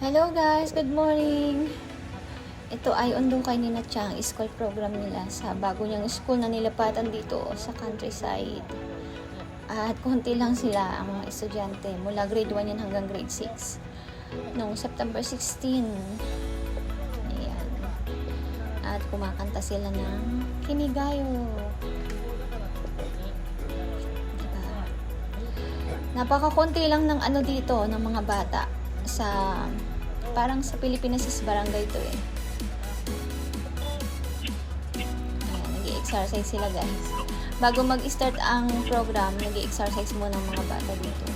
Hello guys, good morning. Ito ay Undungkay ni Natchang school program nila sa bago niyang school na nilapatan dito sa countryside. At konti lang sila ang mga estudyante mula grade 1 yan hanggang grade 6. Noong September 16. Ayan. At kumakanta sila ng Kinigayo. Diba? Napakakonti lang ng ano dito ng mga bata sa parang sa Pilipinas is barangay to eh. Ayan, nag-i-exercise sila guys. Bago mag-start ang program, nag-i-exercise muna ang mga bata dito.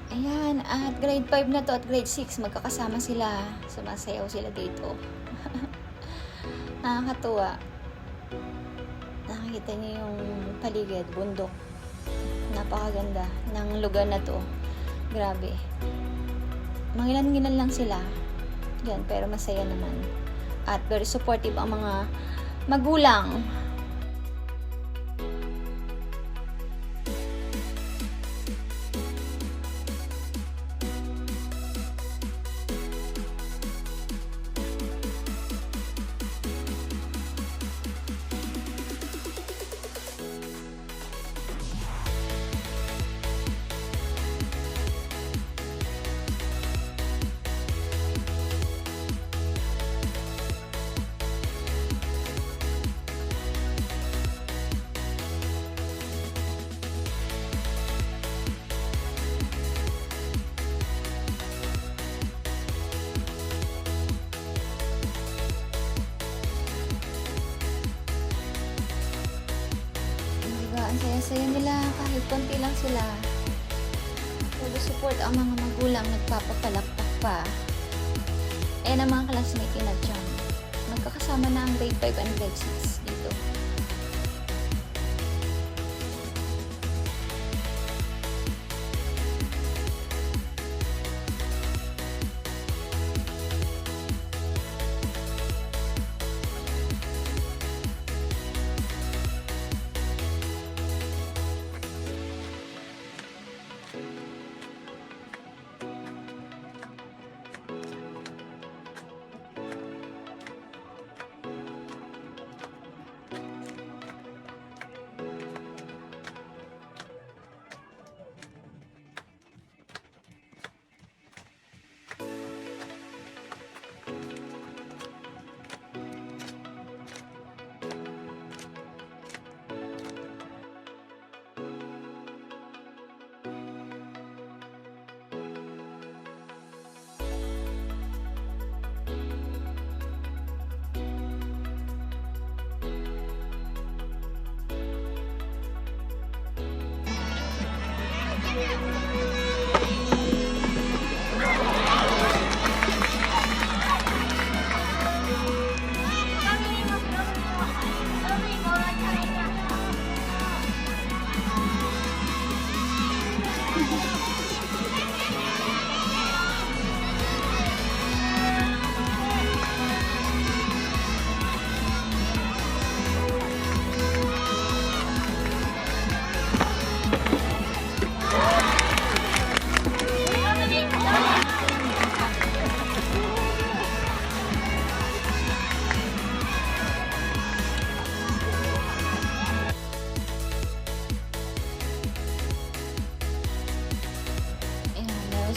Ayan, at grade 5 na to at grade 6, magkakasama sila. Sumasayaw sila dito. Nakakatuwa. Nakikita niyo yung paligid, bundok. Napakaganda ng lugar na to. Grabe. Mangilan-ngilan lang sila. Yan, pero masaya naman. At very supportive ang mga magulang. Ang saya-saya nila kahit konti lang sila. Full support ang mga magulang, nagpapapalakpak pa. Eh ang mga classmate ni Natchang, magkakasama na ang grade 5 and grade 6 dito.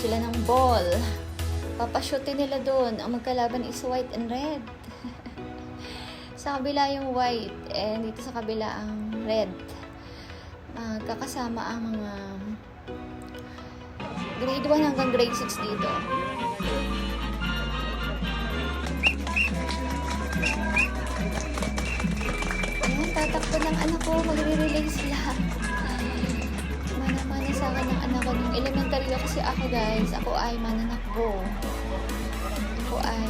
Sila ng ball. Papashootin nila doon. Ang magkalaban is white and red. Sa kabila yung white and dito sa kabila ang red. Kakasama ang mga grade 1 hanggang grade 6 dito. Ayan, tatakbo ng anak ko. Magre-relay sila. Pero kasi ako guys, ako ay mananakbo. Ako ay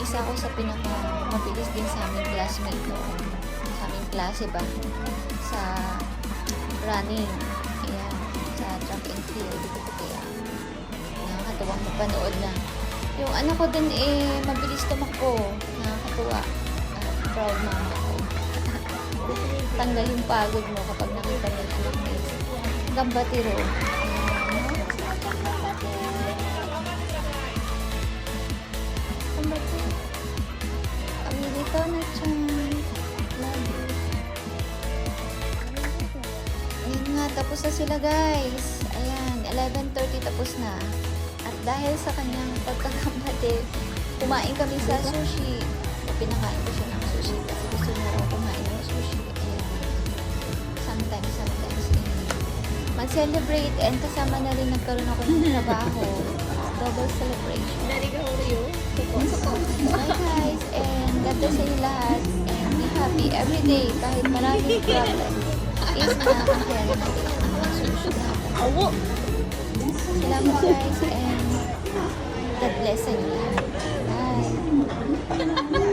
isa ko sa pinaka mabilis din sa aming classmate noon. Sa aming klase ba? Sa running. Ayan. Sa track and field. Kaya nakakatuwang mapanood na. Yung anak ko din mabilis tumakbo. Nakakatuwa. Proud mama ko. Tanggal yung pagod mo kapag nakita mo yung anak mo. Gambatiro. Gambatiro. Kami dito na chan. Love you. Ayan nga, tapos na sila guys. Ayan, 11:30 tapos na. At dahil sa kanyang pagkakambate, kumain kami sa sushi. Pinakain ko siya ng sushi kasi gusto niya raw kumain ng sushi. Ayan. Sometimes. Mag-celebrate and kasama na rin nagkaroon ako ng trabaho. Double celebration. Dari ka Oreo. Bye guys, and God bless sa inyo lahat. And be happy every day kahit maraming problem. Is nakakakaya natin ang sushi natin. Awo! Salamat guys and God bless sa inyo lahat. Bye!